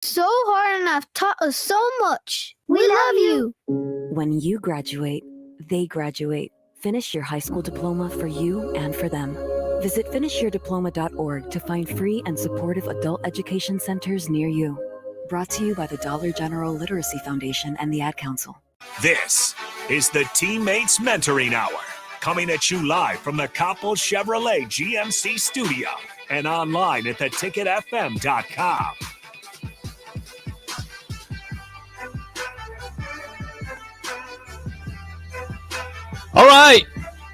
so hard and have taught us so much. We love you. When you graduate, they graduate. Finish your high school diploma for you and for them. Visit finishyourdiploma.org to find free and supportive adult education centers near you. Brought to you by the Dollar General Literacy Foundation and the Ad Council. This is the TeamMates Mentoring Hour, coming at you live from the Coppel Chevrolet GMC studio and online at theticketfm.com. All right.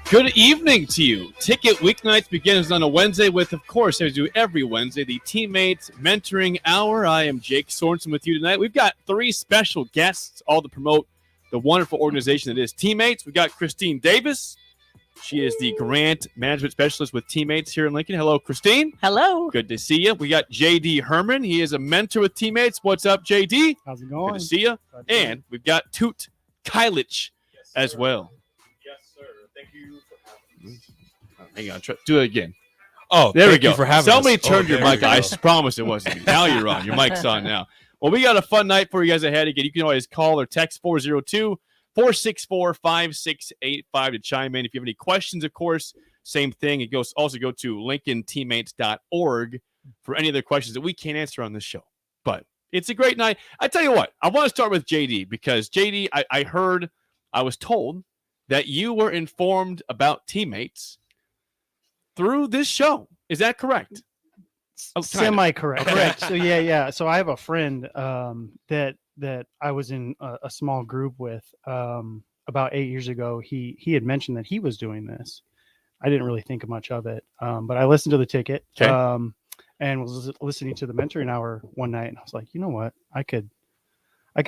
Good evening to you. Ticket Weeknights begins on a Wednesday with, of course, as we do every Wednesday, the TeamMates Mentoring Hour. I am Jake Sorensen with you tonight. We've got three special guests, all to promote the wonderful organization that is TeamMates. We've got Christine Davis. She is the Grant Management Specialist with TeamMates here in Lincoln. Hello, Christine. Hello. Good to see you. We got J.D. Herman. He is a mentor with TeamMates. What's up, J.D.? How's it going? Good to see you. And we've got Toot Kylich as well. Yes, sir. Thank you for having us. Hang on. Do it again. Oh, there we go. For having Somebody us. turned your mic on. I promise it wasn't me. Now you're on. Your mic's on now. Well, we got a fun night for you guys ahead. Again, you can always call or text 402-464-5685 to chime in. If you have any questions, of course, same thing. It goes also go to lincolnteammates.org for any other questions that we can't answer on this show. But it's a great night. I tell you what, I want to start with JD because JD, I was told that you were informed about TeamMates through this show. Is that correct? Semi-correct. Okay. Correct. So yeah. So I have a friend that I was in a small group with about 8 years ago. He had mentioned that he was doing this. I didn't really think much of it, but I listened to the ticket and was listening to the mentoring hour one night, and I was like, you know what, I could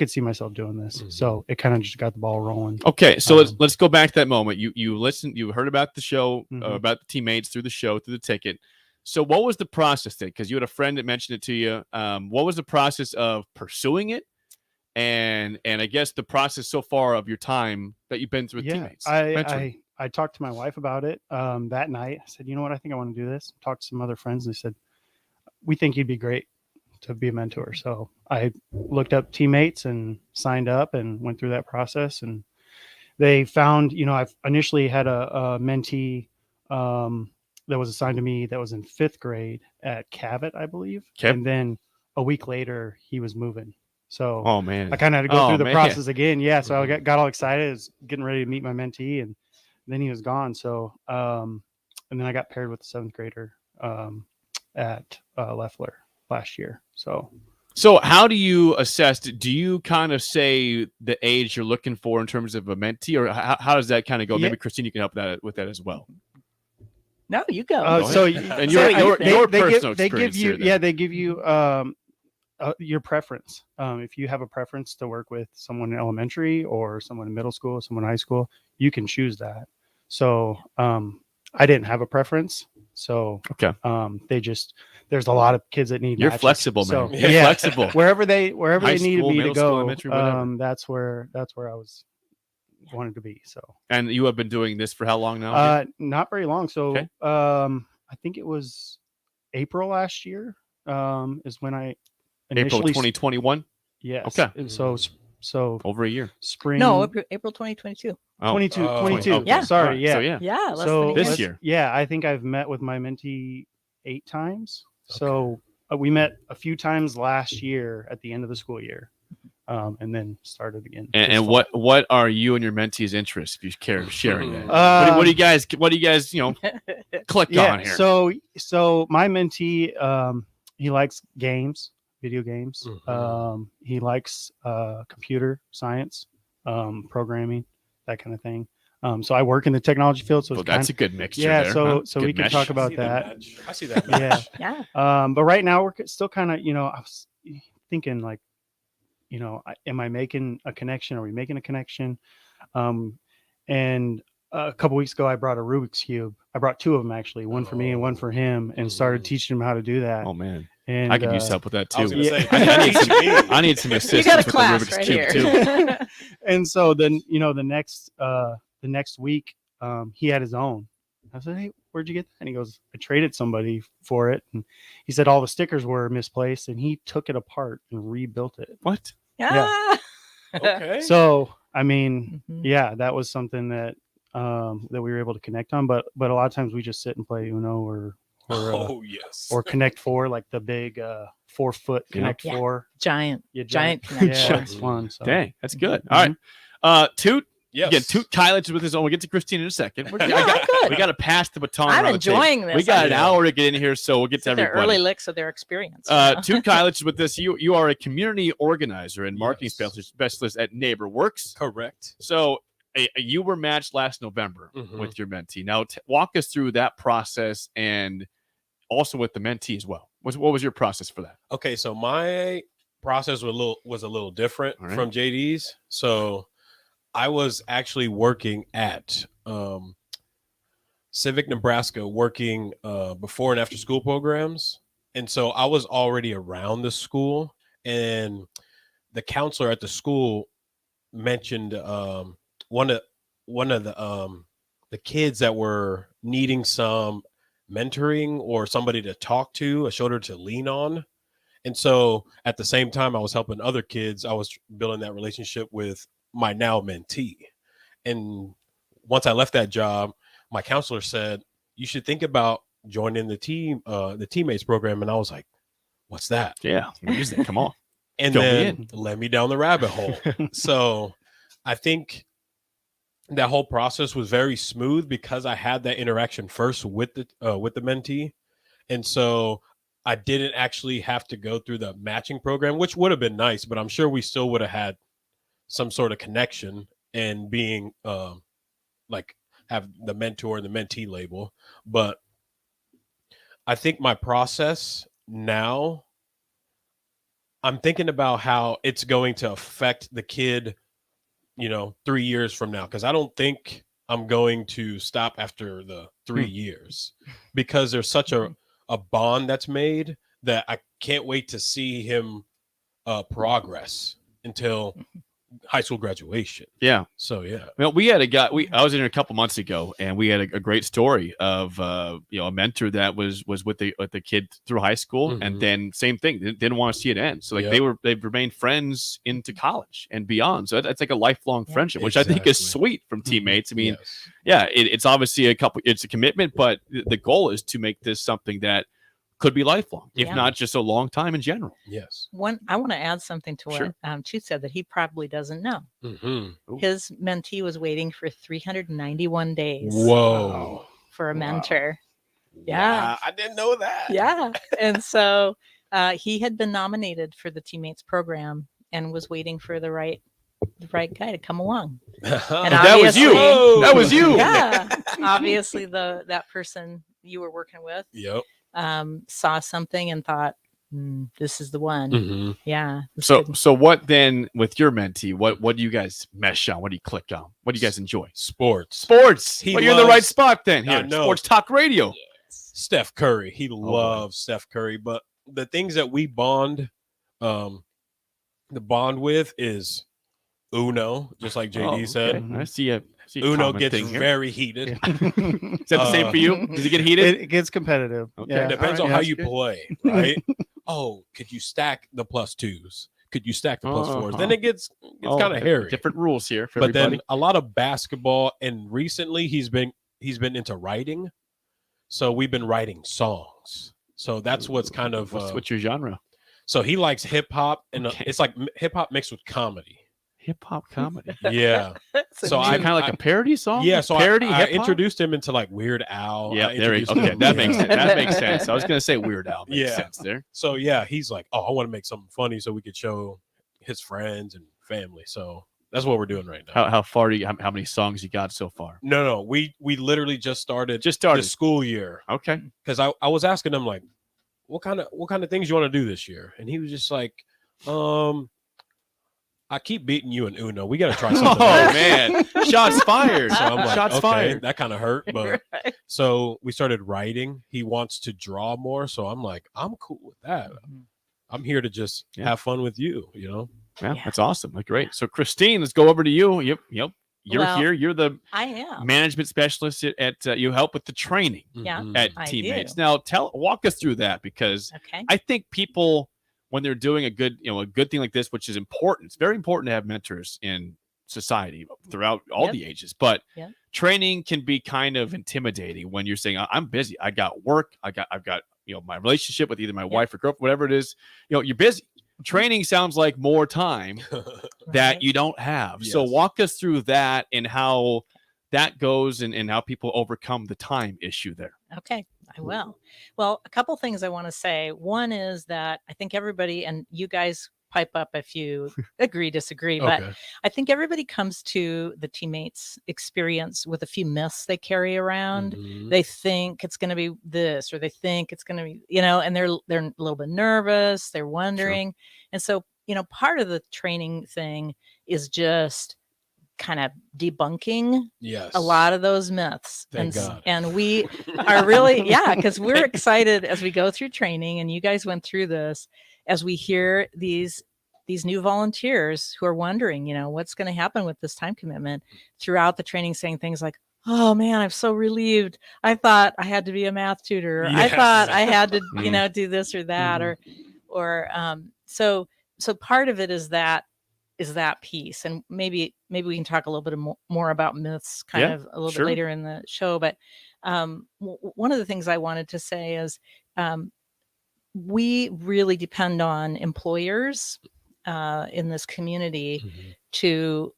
see myself doing this. Mm-hmm. So it kind of just got the ball rolling. Okay, so let's go back to that moment. You listened, you heard about the show, about the TeamMates through the show, through the ticket. So what was the process then? Because you had a friend that mentioned it to you. What was the process of pursuing it? And I guess the process so far of your time that you've been through with TeamMates. I talked to my wife about it that night. I said, you know what, I think I want to do this. Talked to some other friends, and they said, we think you'd be great to be a mentor. So I looked up TeamMates and signed up and went through that process. And they found, I've initially had a mentee that was assigned to me that was in 5th grade at Cabot, I believe. Okay. And then a week later, he was moving. So oh man, I kind of had to go through the process again. Yeah. So I got all excited. I was getting ready to meet my mentee, and then he was gone. So, and then I got paired with a 7th grader at Leffler last year. So how do you assess? Do you kind of say the age you're looking for in terms of a mentee, or how does that kind of go? Yeah. Maybe Christine, you can help with that as well. No, you go. And your personal experience they give you your preference. If you have a preference to work with someone in elementary or someone in middle school, someone in high school, you can choose that. So I didn't have a preference. So there's a lot of kids that need. You're matches. Flexible, man. So, You're flexible. Wherever they high needed school, me to go, that's where I wanted to be. So. And you have been doing this for how long now? Not very long. So I think it was April last year. Is when I April 2021. Yes. Okay. So over a year. Spring. No, April 2022. 22. Okay. Yeah. Sorry. Yeah. So, yeah. So this year. Yeah, I think I've met with my mentee 8 times. Okay. So we met a few times last year at the end of the school year, and then started again. And what are you and your mentee's interests? If you care to share that, what do you guys click on here? So my mentee, he likes video games. Mm-hmm. He likes computer science, programming, that kind of thing. So I work in the technology field, so that's a good mixture. Yeah, there, so we can talk about that. I see that match. Yeah. But right now we're still kind of, I was thinking like, am I making a connection? Are we making a connection? And a couple weeks ago, I brought a Rubik's Cube. I brought 2 of them actually, one for me and one for him, and started teaching him how to do that. Oh man. And I could use help with that too. I need some assistance. You got a with class the Rubik's right Cube here. too. And so then, the next week, he had his own. I said, hey, where'd you get that? And he goes, I traded somebody for it. And he said all the stickers were misplaced, and he took it apart and rebuilt it. What? Ah. Okay. So, I mean, Mhm. yeah, that was something that that we were able to connect on. But a lot of times we just sit and play Uno or Yes. or Connect Four, like the big 4-foot Connect Yeah. Four. Giant. Yeah, Giant yeah, connection. it's fun. So. Dang, that's good. Mhm. All right. Toot. Yes. Again, Toot Kylich with his own. We'll get to Christine in a second. I'm good. We got to pass the baton. I'm around the table. enjoying this. We got an Yeah. hour to get in here, so we'll get to Their everybody. early licks of their experience. Toot Kylich is with this. You are a community organizer and marketing Yes. specialist at NeighborWorks. Correct. So you were matched last November Mhm. with your mentee. Now walk us through that process and also with the mentee as well. What was your process for that? Okay, so my process was a little different All right. from JD's. So I was actually working at Civic Nebraska, working before and after school programs, and so I was already around the school, and the counselor at the school mentioned one of the kids that were needing some mentoring or somebody to talk to, a shoulder to lean on. And so at the same time I was helping other kids, I was building that relationship with my now mentee. And once I left that job, my counselor said, you should think about joining the TeamMates program. And I was like, what's that? Yeah, come on. And Fill me then led me down the rabbit hole. So I think that whole process was very smooth because I had that interaction first with the mentee. And so I didn't actually have to go through the matching program, which would have been nice, but I'm sure we still would have had some sort of connection and being like have the mentor and the mentee label. But I think my process now, I'm thinking about how it's going to affect the kid, 3 years from now. Cause I don't think I'm going to stop after the 3 years because there's such a bond that's made that I can't wait to see him progress until high school graduation. Yeah. So yeah. Well, we had a guy. I was in here a couple months ago, and we had a great story of a mentor that was with the kid through high school, and then same thing, didn't want to see it end. So like they've remained friends into college and beyond. So that's like a lifelong friendship, which I think is sweet from teammates. I mean, it's obviously it's a commitment, but the goal is to make this something that could be lifelong, if not just a long time in general. Yes. I want to add something to Sure. what Chute said that he probably doesn't know. Mm-hmm. His mentee was waiting for 391 days Whoa. for a mentor. Yeah. Wow, I didn't know that. Yeah. And so he had been nominated for the TeamMates program and was waiting for the right guy to come along. And That was you. Whoa. That was you. Yeah. Obviously that person you were working with Yep. saw something and thought, this is the one. Mm-hmm. Yeah. So what then with your mentee? What do you guys mesh on? What do you click on? What do you guys enjoy? Sports. You're in the right loves- spot then. I Here, know. Sports Talk Radio. Steph Curry. He loves Steph Curry. But the things that we bond with is Uno, just like JD said. Okay. I see a Uno common gets thing here. very heated. Is that the same for you? Does it get heated? It gets competitive. Okay. Yeah. It depends All on right, how yeah, you that's good. play, right? Oh, could you stack the +2s? Could you stack the +4s? Then Uh-huh. it gets kind of hairy. Different rules here for But everybody. then a lot of basketball, and recently he's been into writing. So we've been writing songs. So that's what's kind of what's your genre? so he likes hip hop, and Okay. it's like hip hop mixed with comedy. Hip hop comedy. Yeah. So I kind of like a parody song. Yeah, so parody. I hip-hop? introduced him into like Weird Al. Yeah, I there you introduced go. Okay, him- that makes sense. That makes sense. I was gonna say Weird Al. Makes Yeah. sense there. So yeah, he's like, oh, I want to make something funny so we could show his friends and family. So that's what we're doing right now. How far do you? How many songs you got so far? No, we literally just started. Just started. the school year, Okay. because I was asking him like, what kind of things you want to do this year, and he was just like, I keep beating you in Uno. We got to try something. Oh else. man, shots fired. So I'm like, shots okay, fired. that kind of hurt, but Right. so we started writing. He wants to draw more, so I'm like, I'm cool with that. I'm here to just have fun with you, Yeah, that's awesome. Like, great. So Christine, let's go over to you. Yep. you're Well, here. You're the I am. management specialist at you help with the training Yeah. Mhm. at I Teammates. do. Now, walk us through that, because Okay. I think people, when they're doing a good thing like this, which is important, it's very important to have mentors in society throughout all Yep. the ages. But Yep. training can be kind of intimidating when you're saying, I'm busy. I got work. I've got my relationship with either my wife or girlfriend, whatever it is. You're busy. Training sounds like more time that Right. you don't have. So Yes. walk us through that and how that goes, and how people overcome the time issue there. Okay, I will. Well, a couple things I want to say. One is that I think everybody, and you guys pipe up if you agree, disagree, but Okay. I think everybody comes to the Teammates experience with a few myths they carry around. Mhm. They think it's going to be this, or they think it's going to be, and they're a little bit nervous, they're wondering. And so, part of the training thing is just kind of debunking Yes. a lot of those myths. Thank God. And we are really, because we're excited as we go through training, and you guys went through this, as we hear these new volunteers who are wondering, what's going to happen with this time commitment throughout the training, saying things like, oh man, I'm so relieved. I thought I had to be a math tutor. I Yes. thought I had to, Mm. do this or that, so part of it is that piece. And maybe we can talk a little bit more about myths kind of a little sure. bit later in the show. But one of the things I wanted to say is we really depend on employers in this community Mhm. to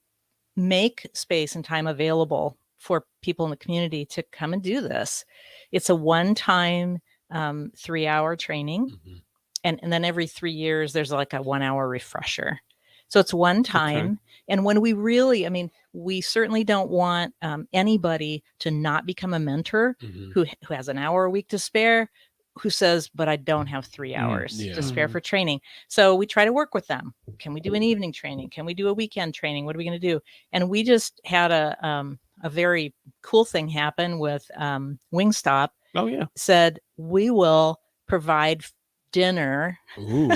make space and time available for people in the community to come and do this. It's a one-time 3-hour training. Mhm. And then every 3 years, there's like a 1-hour refresher. So it's one time. And when we certainly don't want anybody to not become a mentor Mhm. who has an hour a week to spare, who says, but I don't have 3 hours Yeah. to spare for training. So we try to work with them. Can we do an evening training? Can we do a weekend training? What are we going to do? And we just had a very cool thing happen with Wingstop. Oh yeah. Said, we will provide dinner Ooh.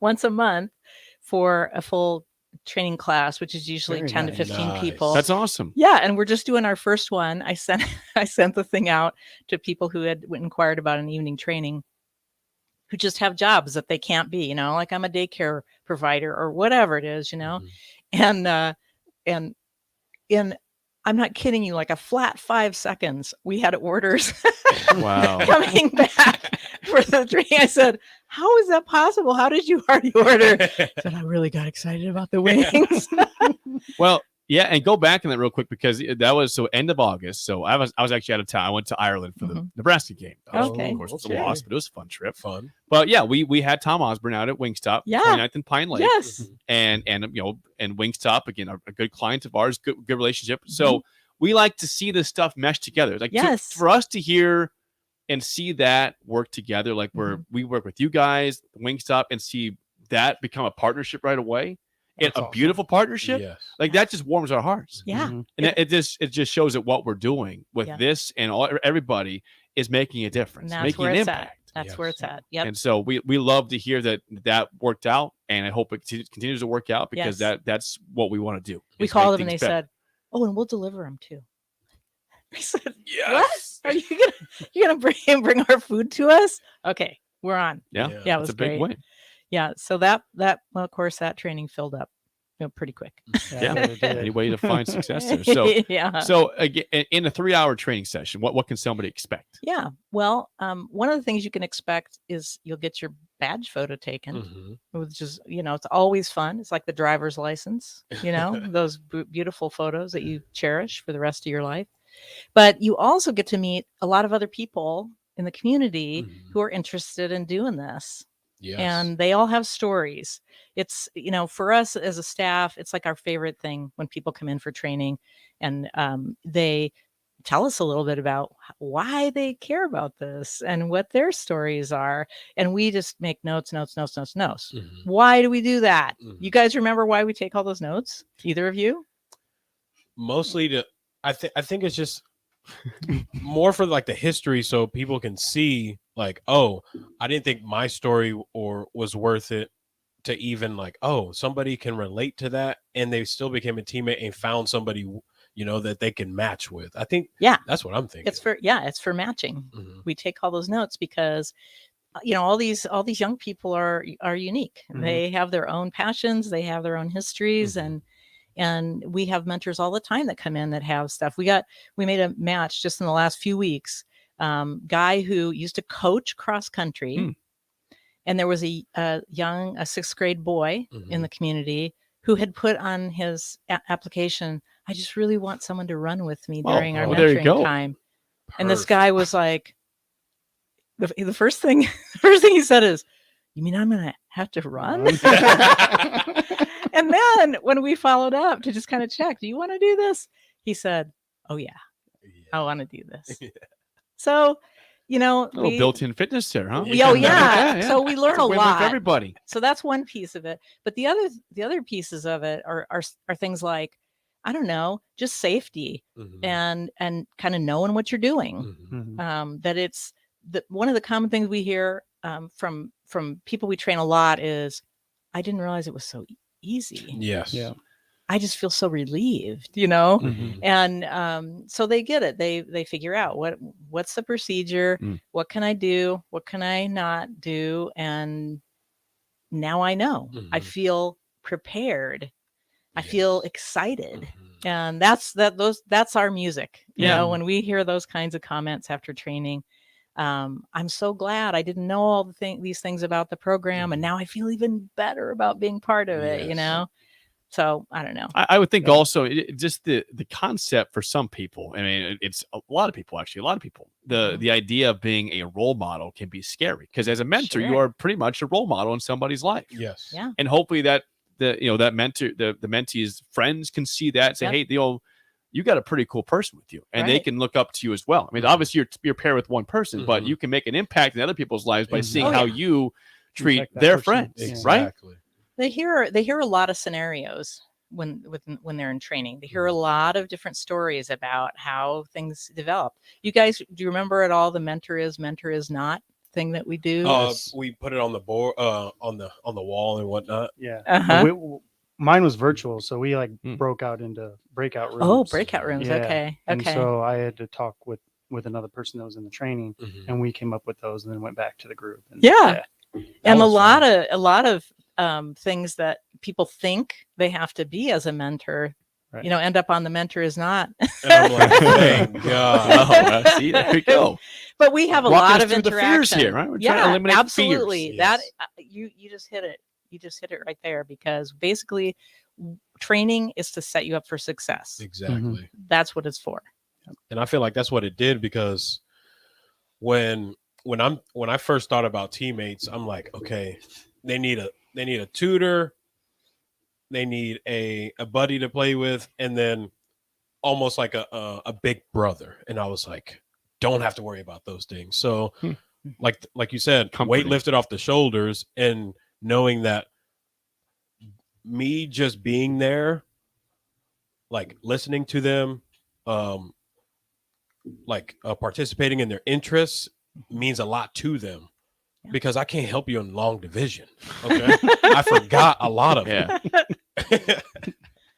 once a month for a full training class, which is usually Very 10 nice. to 15 Nice. people. That's awesome. Yeah, and we're just doing our first one. I sent the thing out to people who had inquired about an evening training, who just have jobs that they can't be, like I'm a daycare provider or whatever it is, Mhm. and I'm not kidding you, like a flat 5 seconds, we had orders Wow. coming back for the training. I said, how is that possible? How did you already order? I said, I really got excited about the wings. Well, yeah, and go back in that real quick, because that was end of August. So I was actually out of town. I went to Ireland for the Nebraska game. Okay. Of course, it was a Okay. loss, but it was a fun trip. Fun. But yeah, we had Tom Osborne out at Wingstop, Yeah. 29th and Pine Lake. Yes. And Wingstop, again, a good client of ours, good relationship. So we like to see this stuff mesh together. Like Yes. for us to hear and see that work together, like we work with you guys, Wingstop, and see that become a partnership right away. And That's a awesome. beautiful partnership. Yes. Like that just warms our hearts. Yeah. Mhm. And it just shows that what we're doing with Yeah. this and everybody is making a difference, And that's making where an it's at. impact. That's where it's at. Yep. And so we love to hear that worked out, and I hope it continues to work out, because Yes. that's what we want to do. We is called make them and they things better. said, oh, and we'll deliver them too. I said, Yes. what? Are you gonna bring our food to us? Okay, we're on. Yeah, Yeah. Yeah, it that's was a big great. win. Yeah. So well, of course, that training filled up pretty quick. Yeah. it did. Any way to find success there. So yeah. so again, in a 3-hour training session, what can somebody expect? Yeah. Well, one of the things you can expect is you'll get your badge photo taken, Mhm. which is, it's always fun. It's like the driver's license, those beautiful photos that you cherish for the rest of your life. But you also get to meet a lot of other people in the community Mhm. who are interested in doing this. Yes. And they all have stories. It's, for us as a staff, it's like our favorite thing when people come in for training, and they tell us a little bit about why they care about this and what their stories are. And we just make notes. Mhm. Why do we do that? Mhm. You guys remember why we take all those notes? Either of you? Mostly I think it's just more for like the history, so people can see like, oh, I didn't think my story or was worth it, to even like, oh, somebody can relate to that, and they still became a teammate and found somebody that they can match with. I think Yeah. that's what I'm thinking. It's for matching. Mhm. We take all those notes because all these young people are unique. They have their own passions, they have their own histories, and we have mentors all the time that come in that have stuff. We made a match just in the last few weeks. Guy who used to coach cross country, and there was a sixth grade boy in the community who had put on his application, I just really want someone to run with me during our there you mentoring go. time. And this guy was like, the first thing he said is, "You mean I'm gonna have to run?" And then when we followed up to just kind of check, "Do you want to do this?" He said, "Oh yeah, I want to do this." So, little built-in fitness there, huh? Yeah. So we learn a win-win lot for everybody. So that's one piece of it. But the other pieces of it are things like, I don't know, just safety and kind of knowing what you're doing. That it's one of the common things we hear from people we train a lot is, I didn't realize it was so easy. Yes. Yeah. I just feel so relieved, and so they get it. They figure out what's the procedure, what can I do, what can I not do, and now I know. I feel prepared. I feel excited. And that's our music. You know, when we hear those kinds of comments after training, I'm so glad I didn't know all these things about the program, and now I feel even better about being part of it. So I don't know. I would think also just the concept for some people. I mean, it's a lot of people actually. A lot of people. The idea of being a role model can be scary because as a mentor, you are pretty much a role model in somebody's life. Yes. Yeah. And hopefully that that mentor, the mentee's friends can see that and say, hey, you got a pretty cool person with you, and they can look up to you as well. I mean, obviously you're paired with one person, but you can make an impact in other people's lives by seeing how you treat their friends, Exactly. right? They hear a lot of scenarios when they're in training. They hear a lot of different stories about how things develop. You guys, do you remember at all the mentor is not thing that we do? We put it on the board, on the wall and whatnot. Yeah. Mine was virtual, so we broke out into breakout rooms. Oh, breakout rooms. Yeah. Okay. And so I had to talk with another person that was in the training, and we came up with those, and then went back to the group. And, and a lot of things that people think they have to be as a mentor, end up on the mentor is not. And I'm like, thank God. See, there we go. But we have a lot of interaction the fears here, right? We're trying to eliminate absolutely. fears. That you just hit it. You just hit it right there, because basically training is to set you up for success. Exactly. That's what it's for. And I feel like that's what it did, because when I first thought about teammates, I'm like, okay, they need a tutor, they need a buddy to play with, and then almost like a big brother. And I was like, don't have to worry about those things. So like you said, weight lifted off the shoulders, and knowing that me just being there, like listening to them, participating in their interests means a lot to them, because I can't help you in long division. Okay. I forgot a lot of it.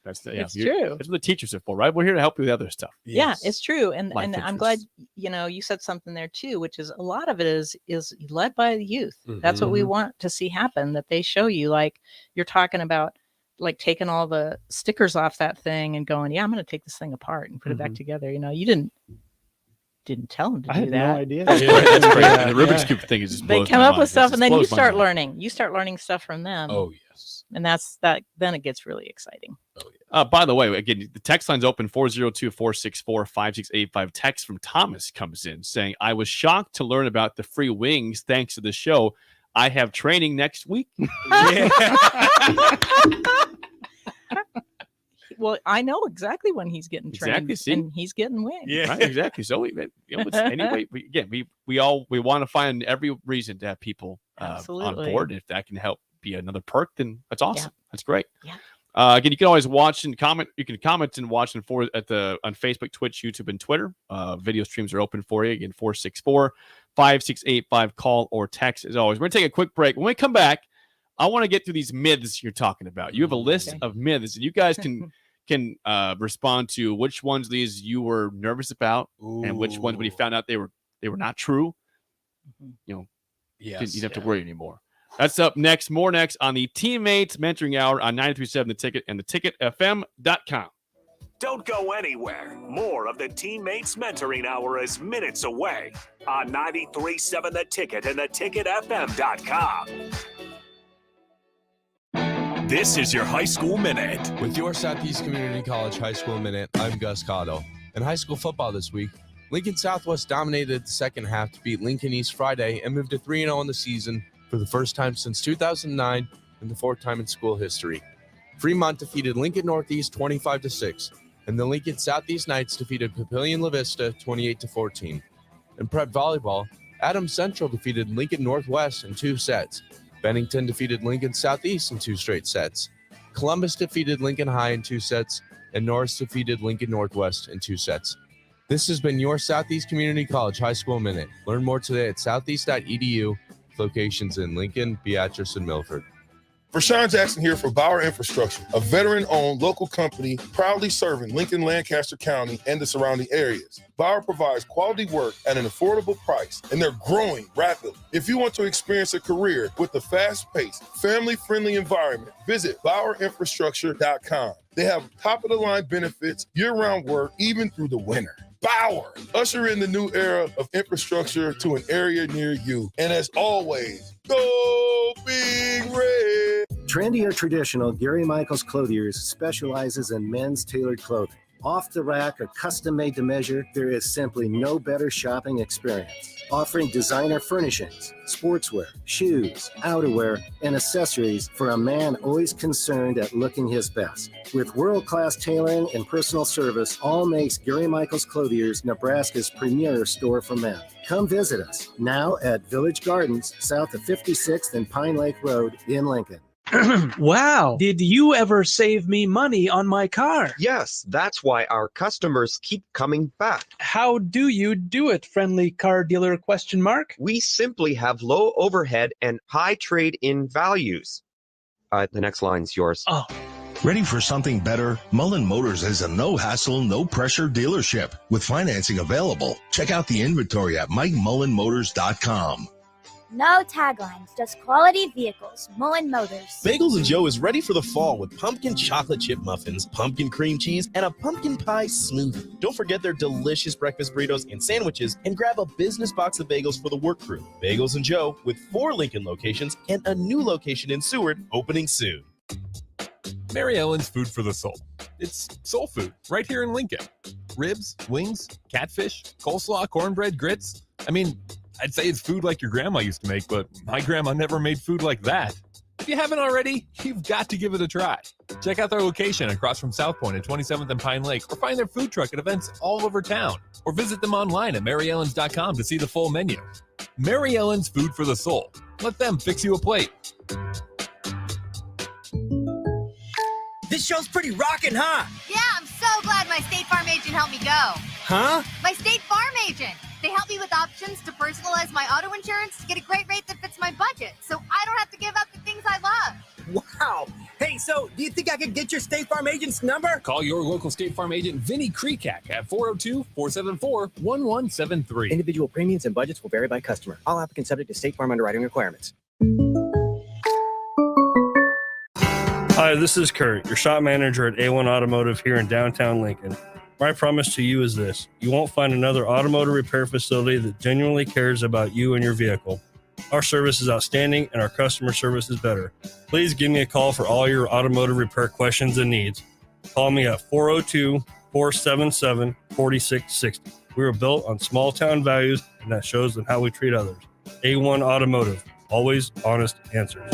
It's true. That's what the teachers are for, right? We're here to help you with other stuff. Yeah, it's true. And Life I'm interests. glad, you said something there too, which is a lot of it is led by the youth. That's what we want to see happen, that they show you, like you're talking about, like taking all the stickers off that thing and going, yeah, I'm going to take this thing apart and put it back together. You didn't tell them to do that. I had no idea. That's great. And the Rubik's Cube thing is just They blows come my up mind. with stuff, It and then just you blows my start mind. learning. You start learning stuff from them. Oh yes. And then it gets really exciting. By the way, again, the text line's open 402-464-5685. Text from Thomas comes in saying, I was shocked to learn about the free wings thanks to the show. I have training next week. Well, I know exactly when he's getting trained, and he's getting wings. Yeah, right, exactly. So anyway, we want to find every reason to have people on board. If that can help be another perk, then that's awesome. Yeah. That's great. Yeah. Again, you can always watch and comment. You can comment and watch on Facebook, Twitch, YouTube, and Twitter. Video streams are open for you. Again, 464-5685. Call or text as always. We're gonna take a quick break. When we come back, I want to get through these myths you're talking about. You have a list of myths, and you guys can can respond to which ones of these you were nervous about and which ones when you found out they were not true. You know, you didn't have to worry anymore. That's up next. More next on the Teammates Mentoring Hour on 93.7 The Ticket and theticketfm.com. Don't go anywhere. More of the Teammates Mentoring Hour is minutes away on 93.7 The Ticket and theticketfm.com. This is your High School Minute. With your Southeast Community College High School Minute, I'm Gus Cotto. In high school football this week, Lincoln Southwest dominated the second half to beat Lincoln East Friday and moved to 3-0 in the season for the first time since 2009 and the fourth time in school history. Fremont defeated Lincoln Northeast 25-6, and the Lincoln Southeast Knights defeated Papillion La Vista 28-14. In prep volleyball, Adams Central defeated Lincoln Northwest in 2 sets. Bennington defeated Lincoln Southeast in 2 straight sets. Columbus defeated Lincoln High in 2 sets, and Norris defeated Lincoln Northwest in 2 sets. This has been your Southeast Community College High School Minute. Learn more today at southeast.edu, locations in Lincoln, Beatrice, and Milford. Rashawn Jackson here for Bauer Infrastructure, a veteran-owned local company proudly serving Lincoln, Lancaster County, and the surrounding areas. Bauer provides quality work at an affordable price, and they're growing rapidly. If you want to experience a career with a fast-paced, family-friendly environment, visit BauerInfrastructure.com. They have top-of-the-line benefits, year-round work, even through the winter. Bauer, usher in the new era of infrastructure to an area near you. And as always, go Big Red! Trendy or traditional, Gary Michaels Clothiers specializes in men's tailored clothing. Off the rack or custom made to measure, there is simply no better shopping experience. Offering designer furnishings, sportswear, shoes, outerwear, and accessories for a man always concerned at looking his best. With world-class tailoring and personal service, all makes Gary Michaels Clothiers Nebraska's premier store for men. Come visit us now at Village Gardens, south of 56th and Pine Lake Road in Lincoln. Wow. Did you ever save me money on my car? Yes, that's why our customers keep coming back. How do you do it, friendly car dealer ? We simply have low overhead and high trade-in values. The next line's yours. Oh. Ready for something better? Mullen Motors is a no-hassle, no-pressure dealership with financing available. Check out the inventory at MikeMullenMotors.com. No taglines, just quality vehicles. Mullen Motors. Bagels & Joe is ready for the fall with pumpkin chocolate chip muffins, pumpkin cream cheese, and a pumpkin pie smoothie. Don't forget their delicious breakfast burritos and sandwiches, and grab a business box of bagels for the work crew. Bagels & Joe with 4 Lincoln locations and a new location in Seward opening soon. Mary Ellen's Food for the Soul. It's soul food right here in Lincoln. Ribs, wings, catfish, coleslaw, cornbread, grits. I mean, I'd say it's food like your grandma used to make, but my grandma never made food like that. If you haven't already, you've got to give it a try. Check out their location across from South Point at 27th and Pine Lake, or find their food truck at events all over town, or visit them online at maryellens.com to see the full menu. Mary Ellen's Food for the Soul. Let them fix you a plate. This show's pretty rockin', huh? Yeah, I'm so glad my State Farm agent helped me go. Huh? My State Farm agent. They help me with options to personalize my auto insurance to get a great rate that fits my budget, so I don't have to give up the things I love. Wow. Hey, so do you think I could get your State Farm agent's number? Call your local State Farm agent, Vinny Krekak, at 402-474-1173. Individual premiums and budgets will vary by customer. All applicants subject to State Farm underwriting requirements. Hi, this is Kurt, your shop manager at A1 Automotive here in downtown Lincoln. My promise to you is this: you won't find another automotive repair facility that genuinely cares about you and your vehicle. Our service is outstanding and our customer service is better. Please give me a call for all your automotive repair questions and needs. Call me at 402-477-4660. We were built on small town values, and that shows in how we treat others. A1 Automotive, always honest answers.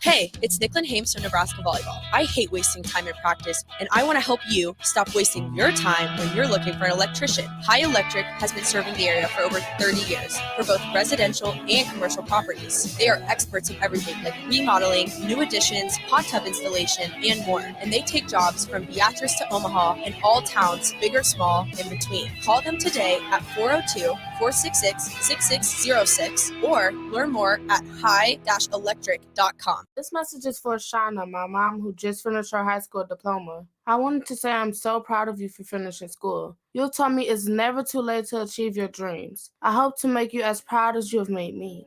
Hey, it's Nicklin Hames from Nebraska Volleyball. I hate wasting time in practice, and I want to help you stop wasting your time when you're looking for an electrician. High Electric has been serving the area for over 30 years for both residential and commercial properties. They are experts in everything like remodeling, new additions, hot tub installation, and more. And they take jobs from Beatrice to Omaha and all towns, big or small, in between. Call them today at 466-6606 or learn more at high-electric.com. This message is for Shauna, my mom who just finished her high school diploma. I wanted to say I'm so proud of you for finishing school. You told me it's never too late to achieve your dreams. I hope to make you as proud as you have made me.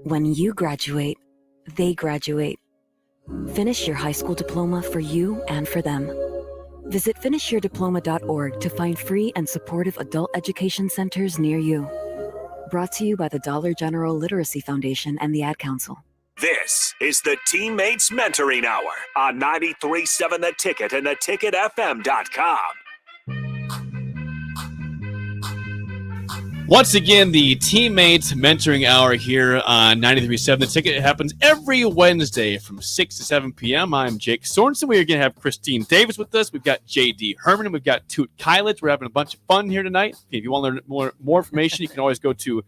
When you graduate, they graduate. Finish your high school diploma for you and for them. Visit finishyourdiploma.org to find free and supportive adult education centers near you. Brought to you by the Dollar General Literacy Foundation and the Ad Council. This is the TeamMates Mentoring Hour on 93.7 The Ticket and theticketfm.com. Once again, the Teammates Mentoring Hour here on 93.7 The Ticket. It happens every Wednesday from 6 to 7 p.m. I'm Jake Sorensen. We are going to have Christine Davis with us. We've got J.D. Herman, and we've got Toot Kylage. We're having a bunch of fun here tonight. If you want to learn more information, you can always go to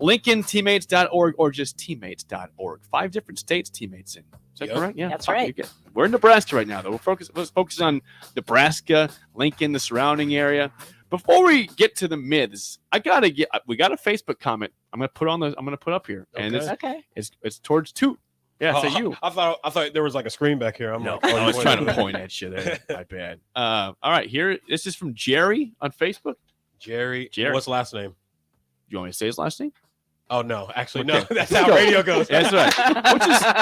LincolnTeammates.org or just Teammates.org. 5 different states Teammates in. Is that correct? Yeah, that's right. We're in Nebraska right now, though. Let's focus on Nebraska, Lincoln, the surrounding area. Before we get to the myths, we got a Facebook comment. I'm gonna put up here, and it's towards Toot. Yeah, so you. I thought there was like a screen back here. I was trying to point at you there. My bad. All right, here. This is from Jerry on Facebook. Jerry. What's the last name? You want me to say his last name? Oh no, actually Okay. no. That's how radio goes. That's right.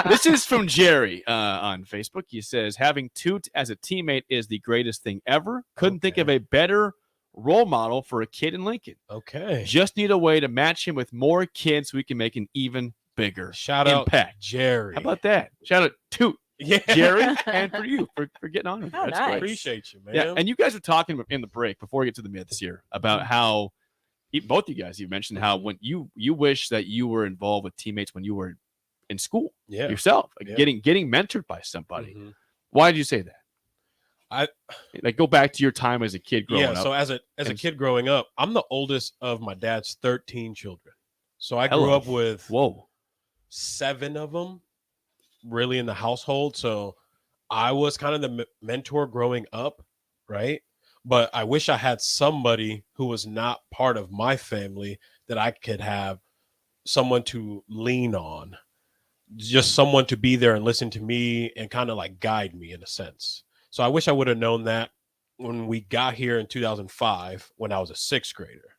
This is from Jerry on Facebook. He says, having Toot as a teammate is the greatest thing ever. Couldn't think of a better role model for a kid in Lincoln. Okay. Just need a way to match him with more kids so we can make an even bigger Shout impact. out Jerry. How about that? Shout out Toot. Yeah. Jerry, and for you for getting on with Oh, That's nice. great. Appreciate you, man. Yeah, and you guys were talking in the break before we get to the myths here about how both you guys, you mentioned how when you wish that you were involved with teammates when you were in school yourself, like getting mentored by somebody. Mhm. Why did you say that? I go back to your time as a kid growing up. So as a kid growing up, I'm the oldest of my dad's 13 children. So I grew up with 7 of them really in the household. So I was kind of the mentor growing up, right? But I wish I had somebody who was not part of my family that I could have someone to lean on, just someone to be there and listen to me and kind of like guide me in a sense. So I wish I would have known that when we got here in 2005, when I was a 6th grader,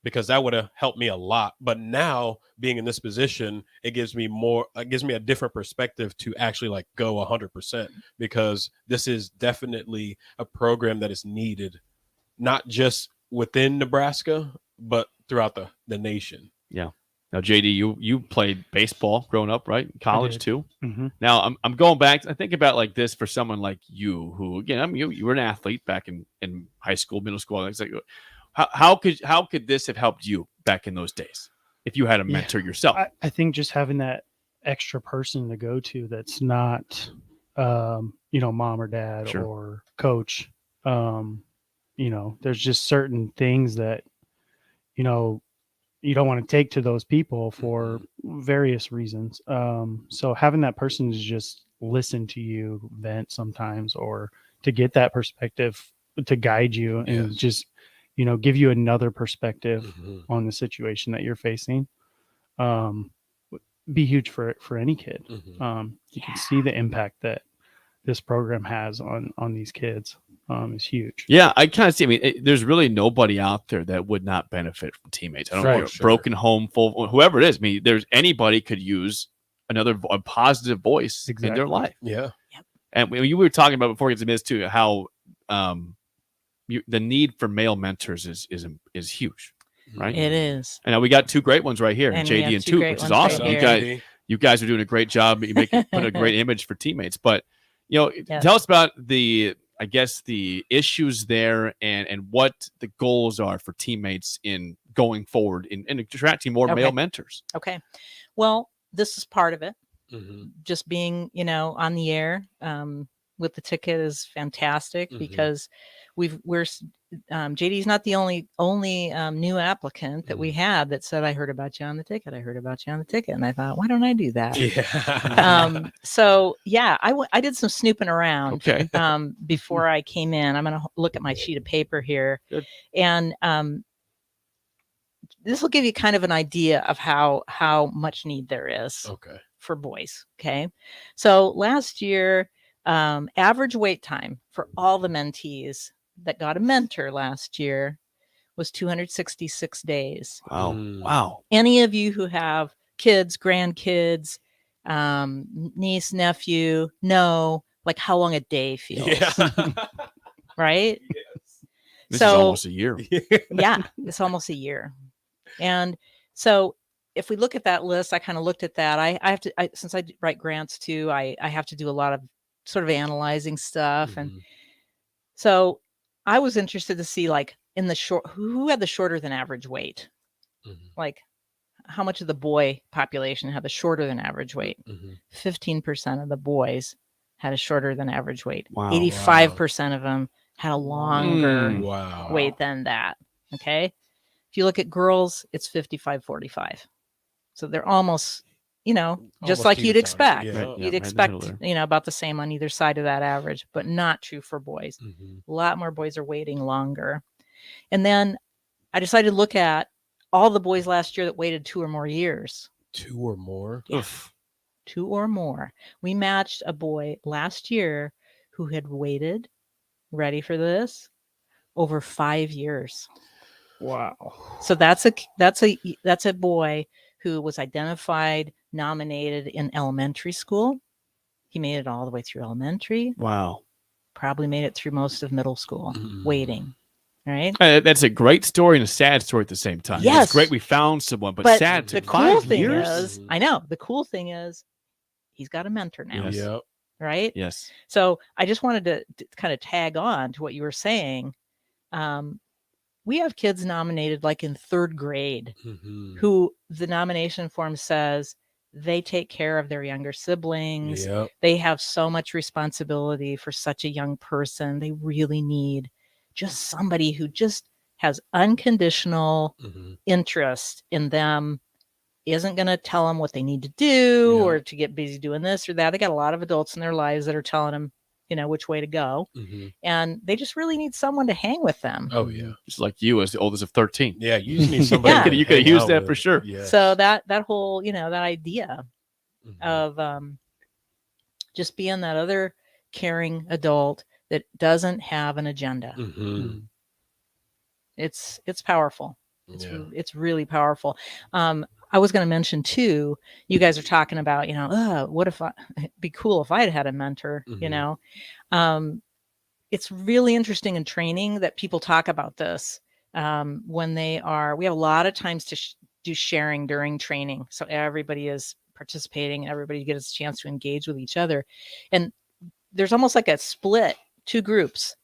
because that would have helped me a lot. But now being in this position, it gives me a different perspective to actually like go 100%, because this is definitely a program that is needed, not just within Nebraska, but throughout the nation. Yeah. Now, JD, you played baseball growing up, right? In college too. Mm-hmm. Now, I'm going back. I think about like this for someone like you, who again, you were an athlete back in high school, middle school. It's like, how could this have helped you back in those days if you had a mentor yourself? I think just having that extra person to go to that's not, mom or dad or coach. There's just certain things that, you don't want to take to those people for various reasons. So having that person to just listen to you vent sometimes, or to get that perspective to guide you and just, give you another perspective on the situation that you're facing, be huge for any kid. You can see the impact that this program has on these kids. Is huge. Yeah, I kind of see. I mean, there's really nobody out there that would not benefit from teammates. I don't know, broken home, full, whoever it is. I mean, there's anybody could use a positive voice in their life. Yeah. And you were talking about before we get to this too, how the need for male mentors is huge, right? It is. And now we got 2 great ones right here, And JD and Toot, which is awesome. You guys are doing a great job. You put a great image for teammates. But tell us about the issues there and what the goals are for teammates in going forward in attracting more male mentors. Okay. Well, this is part of it. Mm-hmm. Just being, on the air with the ticket is fantastic because JD's not the only new applicant that we had that said, I heard about you on the ticket. I heard about you on the ticket. And I thought, why don't I do that? Yeah. So yeah, I did some snooping around before I came in. I'm going to look at my sheet of paper here. Good. And this will give you kind of an idea of how much need there is for boys. Okay. So last year, average wait time for all the mentees that got a mentor last year was 266 days. Wow. Wow. Any of you who have kids, grandkids, niece, nephew, know like how long a day feels. Yeah. Right? This is almost a year. Yeah, it's almost a year. And so if we look at that list, I kind of looked at that. I have to, since I write grants too, I have to do a lot of sort of analyzing stuff. And so I was interested to see like in the short, who had the shorter than average weight? Like how much of the boy population had the shorter than average weight? 15% of the boys had a shorter than average weight. Wow. 85% of them had a longer Wow. weight than that. Okay. If you look at girls, it's 55-45. So they're almost, just Almost like you'd teeter-totter. expect. Yeah. You'd Yeah, expect, right there. about the same on either side of that average, but not true for boys. A lot more boys are waiting longer. And then I decided to look at all the boys last year that waited 2 or more years. 2 or more? Yeah. 2 or more. We matched a boy last year who had waited, ready for this, over 5 years. Wow. So that's a boy who was identified, nominated in elementary school. He made it all the way through elementary. Wow. Probably made it through most of middle school, waiting. Right? That's a great story and a sad story at the same time. Yes. It's great we found someone, but sad. The to cool 5 thing years? is, I know, the cool thing is he's got a mentor now. Yes. Yep. Right? Yes. So I just wanted to kind of tag on to what you were saying. We have kids nominated like in 3rd grade who the nomination form says they take care of their younger siblings. Yep. They have so much responsibility for such a young person. They really need just somebody who just has unconditional interest in them, isn't going to tell them what they need to do or to get busy doing this or that. They got a lot of adults in their lives that are telling them, which way to go. And they just really need someone to hang with them. Oh, yeah. Just like you as the oldest of 13. Yeah, you just need somebody. You could have used that for sure. Yes. So that whole, that idea of just being that other caring adult that doesn't have an agenda. It's powerful. It's really powerful. I was going to mention too, you guys are talking about, what if it'd be cool if I had had a mentor, it's really interesting in training that people talk about this when we have a lot of times to do sharing during training. So everybody is participating, everybody gets a chance to engage with each other. And there's almost like a split, 2 groups.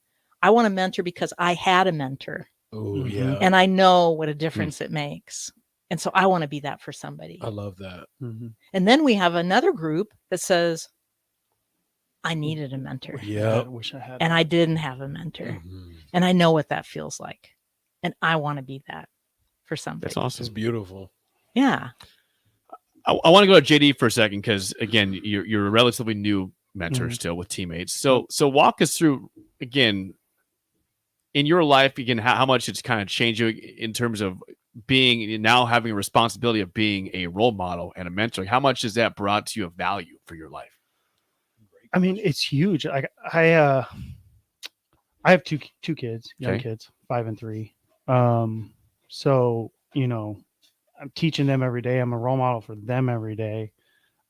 I want a mentor because I had a mentor. Oh, yeah. And I know what a difference it makes. And so I want to be that for somebody. I love that. And then we have another group that says, I needed a mentor. Yeah. I wish I had. And I didn't have a mentor. And I know what that feels like. And I want to be that for somebody. That's awesome. It's beautiful. Yeah. I want to go to JD for a second because, again, you're a relatively new mentor still with TeamMates. So walk us through, again, in your life, again, how much it's kind of changed you in terms of now having a responsibility of being a role model and a mentor. How much has that brought to you of value for your life? I mean, it's huge. I have two kids, young kids, 5 and 3. So, I'm teaching them every day. I'm a role model for them every day.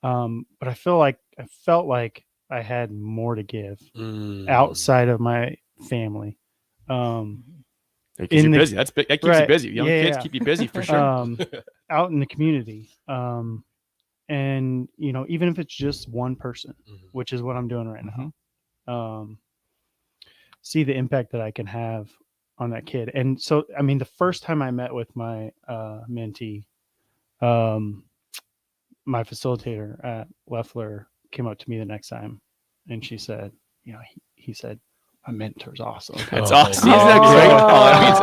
But I felt like I had more to give outside of my family. It keeps you busy. That keeps you busy. Young kids keep you busy for sure. Out in the community. And even if it's just one person, which is what I'm doing right now, see the impact that I can have on that kid. And so, I mean, the first time I met with my mentee, my facilitator at Leffler came up to me the next time, and she said, he said, my mentor's awesome. That's awesome. Isn't that great?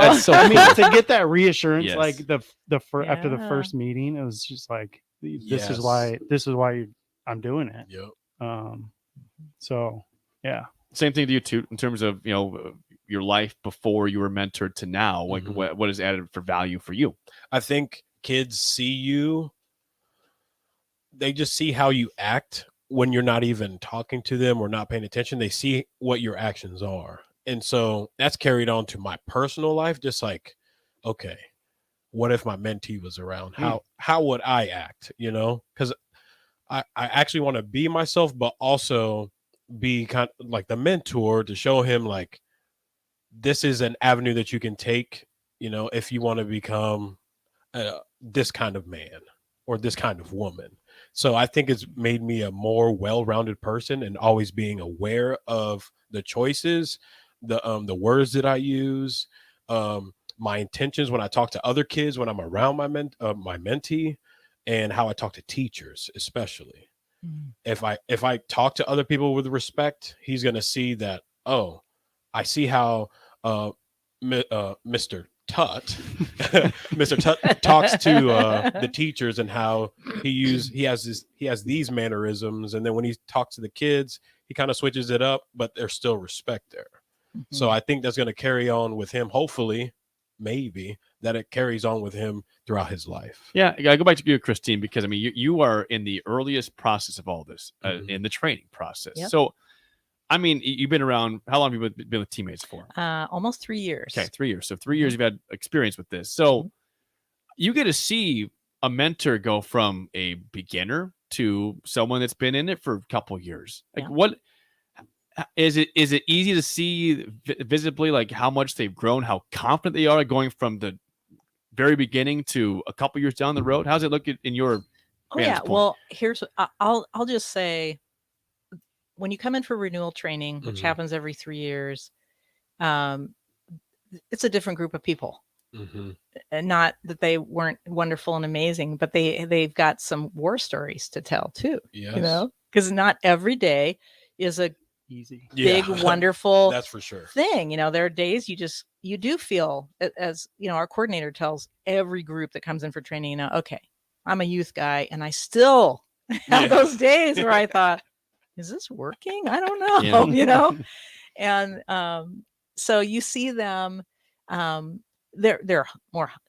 That's so cool. To get that reassurance, Yes. like after the first meeting, it was just like, this is why I'm doing it. Yep. So yeah. Same thing to you too, in terms of, your life before you were mentored to now? Like what is added for value for you? I think kids see you, they just see how you act when you're not even talking to them or not paying attention. They see what your actions are. And so that's carried on to my personal life. Just like, okay, what if my mentee was around? How would I act? You know, because I actually want to be myself, but also be kind of like the mentor to show him like this is an avenue that you can take, you know, if you want to become this kind of man or this kind of woman. So I think it's made me a more well-rounded person, and always being aware of the choices, the words that I use, my intentions when I talk to other kids, when I'm around my mentee, and how I talk to teachers, especially. If I talk to other people with respect, he's going to see that, oh, I see how Mr. Tut Mr. Tut talks to the teachers, and how he has these mannerisms, and then when he talks to the kids, he kind of switches it up, but there's still respect there. So I think that's going to carry on with him. Hopefully, maybe that it carries on with him throughout his life. Yeah, I go back to you, Christine, because I mean, you are in the earliest process of all this, in the training process. Yep. So, I mean, you've been around. How long have you been with TeamMates for? Almost 3 years. Okay, 3 years. So 3 years you've had experience with this. So you get to see a mentor go from a beginner to someone that's been in it for a couple of years. Like, what is it? Is it easy to see visibly, like how much they've grown, how confident they are going from the very beginning to a couple years down the road? How's it look in your? Yeah. Well, here's I'll just say, when you come in for renewal training, which happens every 3 years, it's a different group of people. And not that they weren't wonderful and amazing, but they've got some war stories to tell too. Yes. You know, because not every day is a easy, big, wonderful that's for sure thing. You know, there are days you do feel, as you know, our coordinator tells every group that comes in for training, you know, okay, I'm a youth guy, and I still have those days where I thought, is this working? I don't know, you know? And so you see them, they're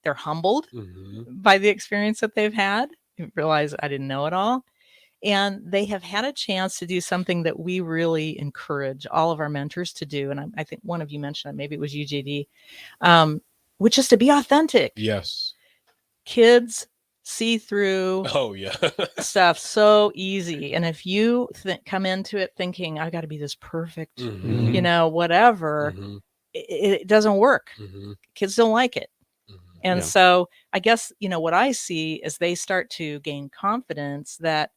humbled by the experience that they've had. You realize I didn't know it all. And they have had a chance to do something that we really encourage all of our mentors to do. And I think one of you mentioned it, maybe it was you, JD, which is to be authentic. Yes. Kids see through stuff so easy. And if you come into it thinking, I got to be this perfect, you know, whatever, it doesn't work. Kids don't like it. And so I guess, you know, what I see is they start to gain confidence that,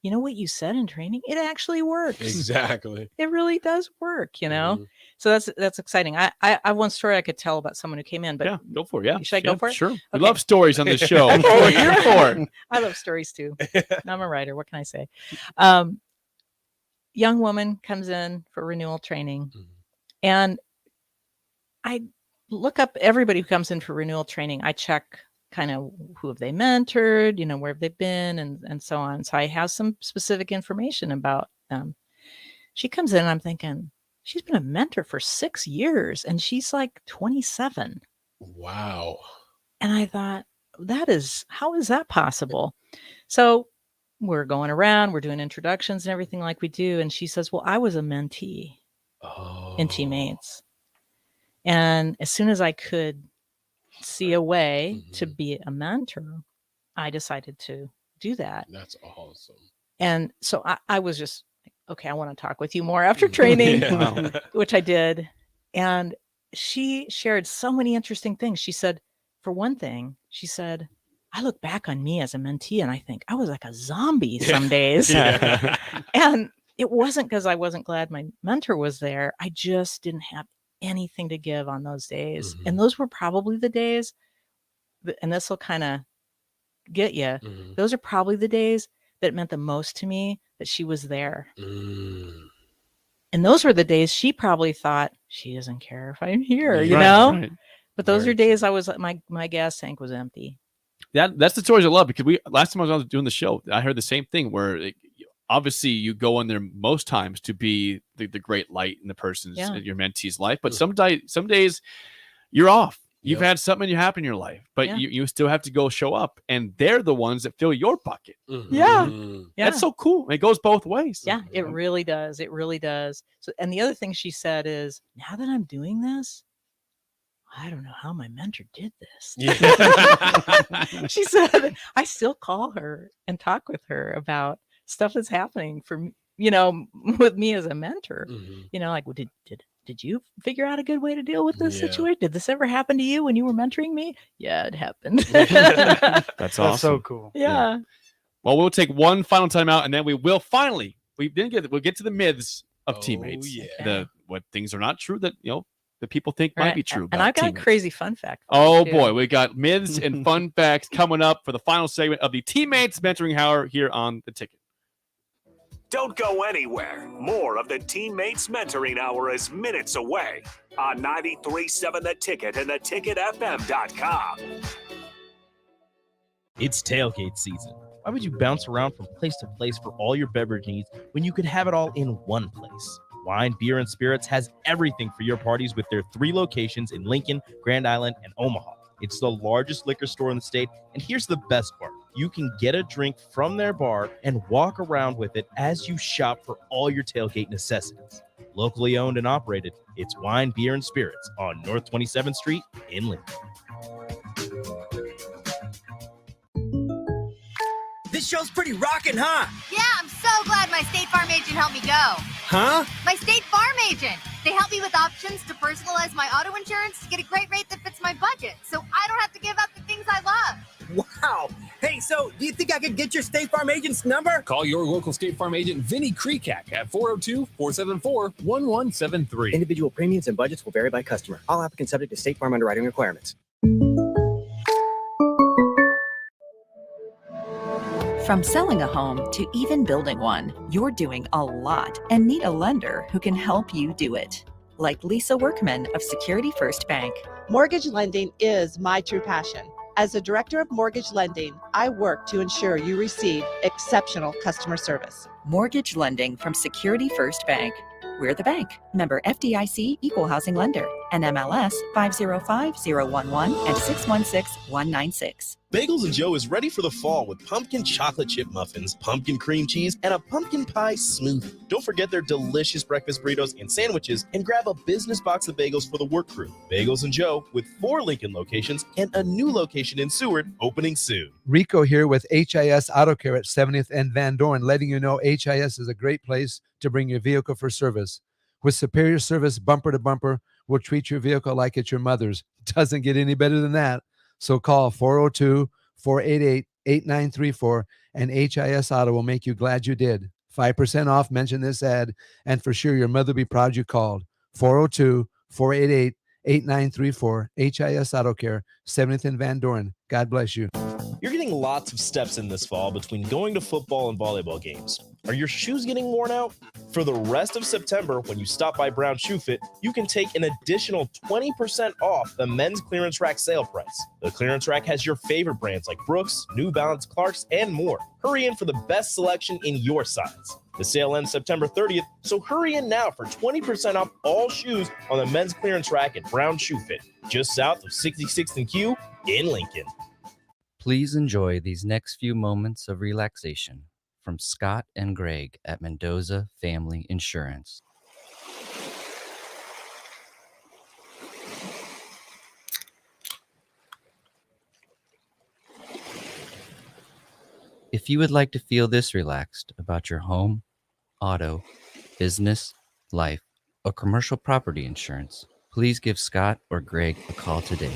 you know, what you said in training, it actually works. Exactly. It really does work, you know? So that's exciting. I have one story I could tell about someone who came in, but go for it. Yeah. Should I go for it? Sure. We love stories on this show. Okay. We're here for it. I love stories too. I'm a writer. What can I say? Young woman comes in for renewal training, and I look up everybody who comes in for renewal training. I check kind of who have they mentored, you know, where have they been, and so on. So I have some specific information about them. She comes in and I'm thinking, she's been a mentor for 6 years and she's like 27. Wow. And I thought, how is that possible? So we're going around, we're doing introductions and everything like we do. And she says, well, I was a mentee in TeamMates. And as soon as I could see a way to be a mentor, I decided to do that. That's awesome. And so I was just, okay, I want to talk with you more after training, which I did. And she shared so many interesting things. She said, for one thing, she said, I look back on me as a mentee and I think I was like a zombie some days. And it wasn't because I wasn't glad my mentor was there. I just didn't have anything to give on those days. And those were probably the days, and this will kind of get you. Those are probably the days that meant the most to me, that she was there. And those were the days she probably thought, she doesn't care if I'm here, you know? Right. But those are days I was, my gas tank was empty. That's the stories I love, because last time I was doing the show, I heard the same thing where obviously you go in there most times to be the great light in the person's your mentee's life, but some days you're off. You've had something happen in your life, but you still have to go show up, and they're the ones that fill your bucket. Yeah. That's so cool. It goes both ways. Yeah, it really does. It really does. So, and the other thing she said is, now that I'm doing this, I don't know how my mentor did this. She said, I still call her and talk with her about stuff that's happening for me, with me as a mentor. Like, well, did you figure out a good way to deal with this situation? Did this ever happen to you when you were mentoring me? Yeah, it happened. That's awesome. That's so cool. Yeah. Well, we'll take one final time out, and then we will finally we'll get to the myths of teammates. What things are not true that that people think might be true. And I've got teammates. a crazy fun fact. Oh boy, we got myths and fun facts coming up for the final segment of the Teammates Mentoring Hour here on The Ticket. Don't go anywhere. More of the Teammates Mentoring Hour is minutes away on 93.7 The Ticket and theticketfm.com. It's tailgate season. Why would you bounce around from place to place for all your beverage needs when you could have it all in one place? Wine, Beer, and Spirits has everything for your parties with their 3 locations in Lincoln, Grand Island, and Omaha. It's the largest liquor store in the state, and here's the best part. You can get a drink from their bar and walk around with it as you shop for all your tailgate necessities. Locally owned and operated, it's Wine, Beer, and Spirits on North 27th Street in Lincoln. This show's pretty rockin', huh? Yeah, I'm so glad my State Farm agent helped me go. Huh? My State Farm agent. They help me with options to personalize my auto insurance to get a great rate that fits my budget, so I don't have to give up the things I love. Wow. Hey, so do you think I could get your State Farm agent's number? Call your local State Farm agent, Vinny Krekak, at 402-474-1173. Individual premiums and budgets will vary by customer. All applicants subject to State Farm underwriting requirements. From selling a home to even building one, you're doing a lot and need a lender who can help you do it. Like Lisa Workman of Security First Bank. Mortgage lending is my true passion. As a director of mortgage lending, I work to ensure you receive exceptional customer service. Mortgage lending from Security First Bank. We're the bank. Member FDIC Equal Housing Lender. NMLS 505011 and 616196. Bagels and Joe is ready for the fall with pumpkin chocolate chip muffins, pumpkin cream cheese, and a pumpkin pie smoothie. Don't forget their delicious breakfast burritos and sandwiches, and grab a business box of bagels for the work crew. Bagels and Joe with 4 Lincoln locations and a new location in Seward opening soon. Rico here with HIS Auto Care at 70th and Van Dorn, letting you know HIS is a great place to bring your vehicle for service. With superior service bumper to bumper, we'll treat your vehicle like it's your mother's. Doesn't get any better than that. So call 402-488-8934 and HIS Auto will make you glad you did. 5% off, mention this ad, and for sure your mother will be proud you called. 402-488-8934, HIS Auto Care, 70th and Van Dorn. God bless you. You're getting lots of steps in this fall between going to football and volleyball games. Are your shoes getting worn out? For the rest of September, when you stop by Brown Shoe Fit, you can take an additional 20% off the men's clearance rack sale price. The clearance rack has your favorite brands like Brooks, New Balance, Clarks, and more. Hurry in for the best selection in your size. The sale ends September 30th, so hurry in now for 20% off all shoes on the men's clearance rack at Brown Shoe Fit, just south of 66th and Q in Lincoln. Please enjoy these next few moments of relaxation from Scott and Greg at Mendoza Family Insurance. If you would like to feel this relaxed about your home, auto, business, life, or commercial property insurance, please give Scott or Greg a call today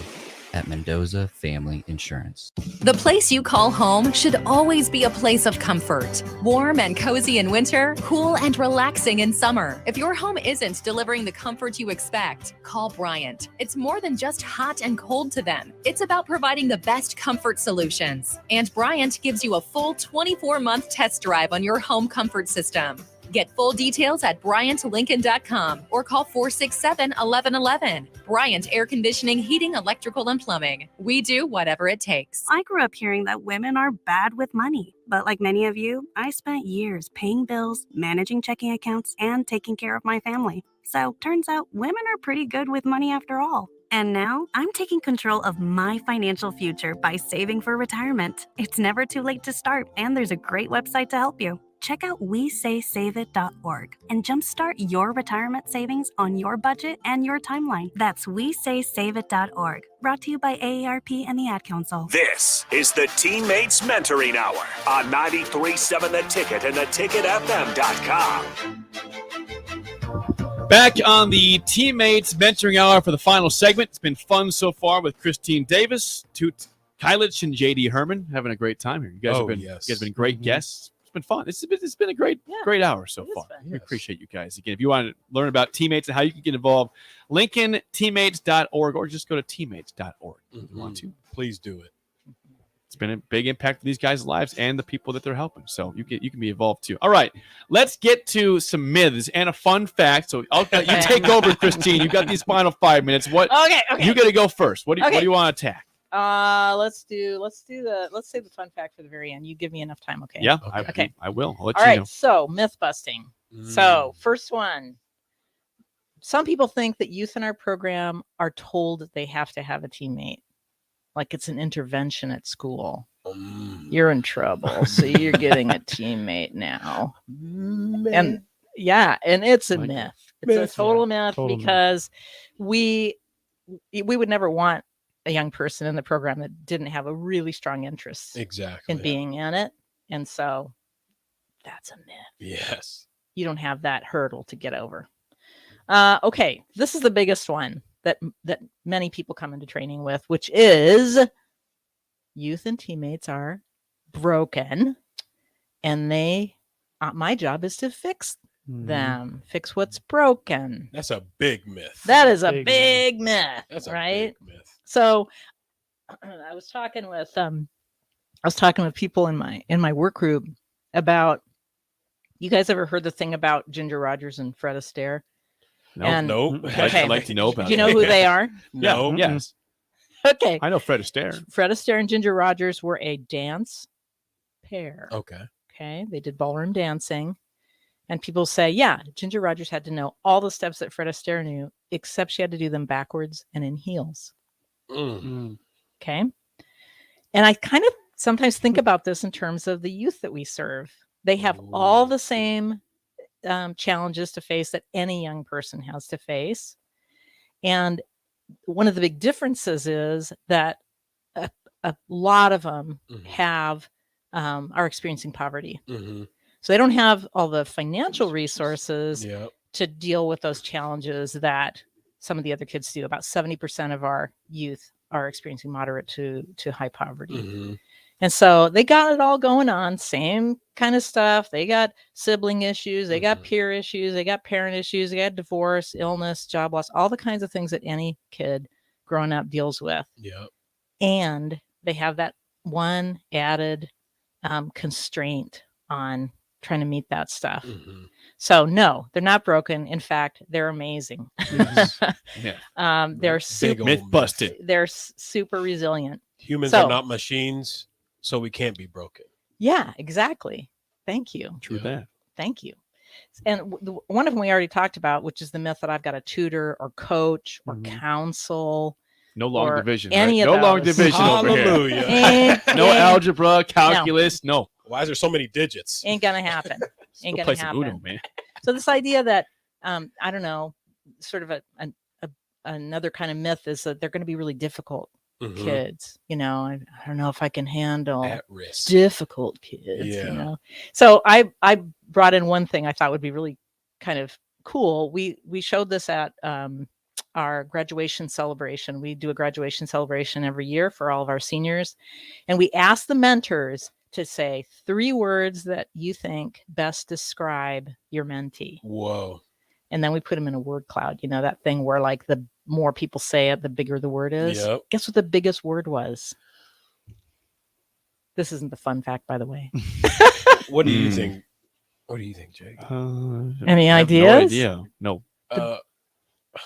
at Mendoza Family Insurance. The place you call home should always be a place of comfort. Warm and cozy in winter, cool and relaxing in summer. If your home isn't delivering the comfort you expect, call Bryant. It's more than just hot and cold to them. It's about providing the best comfort solutions. And Bryant gives you a full 24-month test drive on your home comfort system. Get full details at BryantLincoln.com or call 467-1111. Bryant Air Conditioning, Heating, Electrical, and Plumbing. We do whatever it takes. I grew up hearing that women are bad with money. But like many of you, I spent years paying bills, managing checking accounts, and taking care of my family. So turns out women are pretty good with money after all. And now I'm taking control of my financial future by saving for retirement. It's never too late to start, and there's a great website to help you. Check out WeSaySaveIt.org and jumpstart your retirement savings on your budget and your timeline. That's WeSaySaveIt.org. Brought to you by AARP and the Ad Council. This is the Teammates Mentoring Hour on 93.7 The Ticket and theticketfm.com. Back on the Teammates Mentoring Hour for the final segment. It's been fun so far with Christine Davis, Toot Kylich, and J.D. Herman. Having a great time here. You guys have been great guests. It's been fun. It's been a great hour so far. We appreciate you guys. Again, if you want to learn about Teammates and how you can get involved, LincolnTeammates.org or just go to teammates.org if you want to. Please do it. It's been a big impact on these guys' lives and the people that they're helping. So you can be involved too. All right, let's get to some myths and a fun fact. So you take over, Christine. You got these final 5 minutes. Okay. You got to go first. What do you want to attack? Let's say the fun fact for the very end. You give me enough time, okay? Yeah. Okay. I will. I'll let All you right. know. So myth busting. So first one. Some people think that youth in our program are told that they have to have a teammate, like it's an intervention at school. You're in trouble, so you're getting a teammate now. And it's a myth. It's a total myth because we would never want a young person in the program that didn't have a really strong interest in being in it. And so that's a myth. Yes. You don't have that hurdle to get over. Okay. This is the biggest one that many people come into training with, which is youth and teammates are broken and my job is to fix them, fix what's broken. That's a big myth. That is a big myth. That's right? a big myth. So I was talking with people in my work group about, you guys ever heard the thing about Ginger Rogers and Fred Astaire? Nope. Okay. I'd like to know about it. Do you know who they are? No. Yeah. Yes. Okay. I know Fred Astaire. Fred Astaire and Ginger Rogers were a dance pair. Okay. They did ballroom dancing. And people say, yeah, Ginger Rogers had to know all the steps that Fred Astaire knew, except she had to do them backwards and in heels. Okay. And I kind of sometimes think about this in terms of the youth that we serve. They have all the same challenges to face that any young person has to face. And one of the big differences is that a lot of them are experiencing poverty. So they don't have all the financial resources to deal with those challenges that some of the other kids do. About 70% of our youth are experiencing moderate to high poverty. And so they got it all going on, same kind of stuff. They got sibling issues, they got peer issues, they got parent issues, they got divorce, illness, job loss, all the kinds of things that any kid growing up deals with. And they have that one added constraint on trying to meet that stuff. So no, they're not broken. In fact, they're amazing. They're super myth busted. They're super resilient. Humans are not machines, so we can't be broken. Yeah, exactly. Thank you. True that. Thank you. And one of them we already talked about, which is the myth that I've got a tutor or coach or counsel. No long division. Any right? of No long those. division Hallelujah. over here. No algebra, calculus, no. Why is there so many digits? Ain't gonna happen. Ain't gonna Play some happen. Uno, man. So this idea that I don't know, sort of another kind of myth is that they're going to be really difficult kids. You know, I don't know if I can handle At risk. difficult kids. You know, so I brought in one thing I thought would be really kind of cool. We showed this at our graduation celebration. We do a graduation celebration every year for all of our seniors, and we asked the mentors to say 3 words that you think best describe your mentee. Whoa. And then we put them in a word cloud. You know, that thing where like the more people say it, the bigger the word is. Yep. Guess what the biggest word was? This isn't the fun fact, by the way. What do you think? What do you think, Jake? Any I have ideas? No idea. No.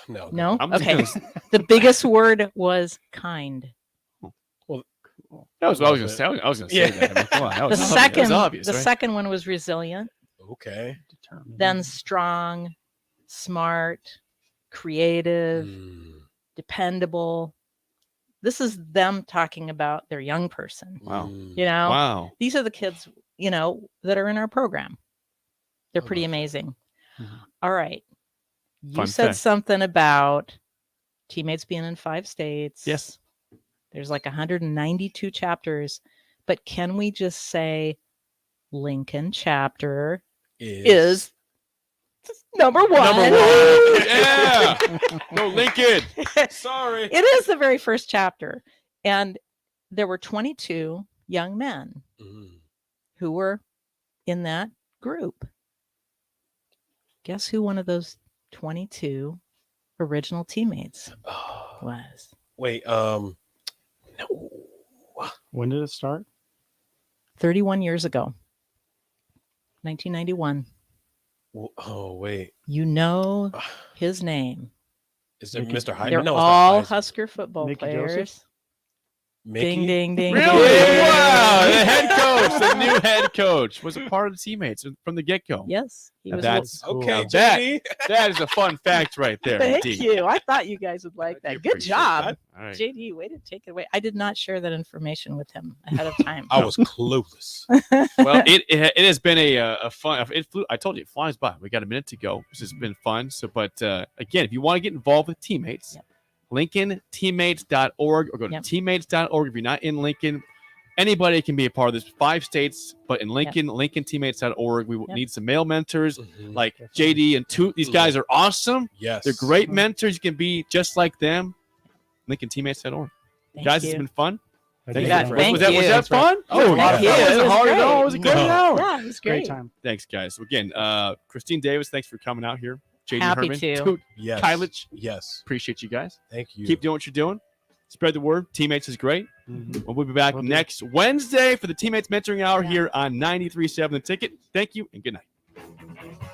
No. No. I'm just Okay. gonna The biggest word was kind. Well, that was what I was going to say. I was going to say that. I mean, come on, that was obvious. That was obvious, the right? second one was resilient. Okay. Then strong, smart, creative, dependable. This is them talking about their young person. Wow. You know, Wow. these are the kids, you know, that are in our program. They're pretty amazing. All right. You Fun said fact. something about teammates being in 5 states. Yes. There's like 192 chapters, but can we just say Lincoln chapter is number 1? Number 1. Yeah. Go Lincoln. Sorry. It is the very first chapter. And there were 22 young men who were in that group. Guess who one of those 22 original teammates was? Wait, no. When did it start? 31 years ago. 1991. Oh, wait. You know his name. Is it Mr. Heisman? They're No, it's all not Heisman. Husker football Mickey players. Joseph? Mickey? Ding, ding, ding. Really? ding. Wow. The head coach, the new head coach, was a part of the teammates from the get-go. Yes. He was That's cool. Now Okay, that is a fun fact right there. Thank indeed. you. I thought you guys would like that. Good appreciate job. that. All right. JD, way to take it away. I did not share that information with him ahead of time. I was clueless. Well, it has been a fun. I told you, it flies by. We got a minute to go. This has been fun. So, but again, if you want to get involved with teammates, LincolnTeammates.org or go to teammates.org. If you're not in Lincoln, anybody can be a part of this. 5 states, but in Lincoln, LincolnTeammates.org. We need some male mentors like JD and Toot. These guys are awesome. Yes. They're great mentors. You can be just like them. LincolnTeammates.org. Guys, you. it's been fun. Thank you. Was Thank that you. fun? Oh, a lot of fun. Yeah, Was it it was hard at all? great. It was a good hour. Yeah, it was great. Great time. Thanks, guys. So again, Christine Davis, thanks for coming out here. JD Happy Herman, to. Toot, Yes. Kylich, Yes. appreciate you guys. Thank you. Keep doing what you're doing. Spread the word. Teammates is great. Mm-hmm. We'll be back next Wednesday for the Teammates Mentoring Hour here on 93.7 The Ticket. Thank you and good night.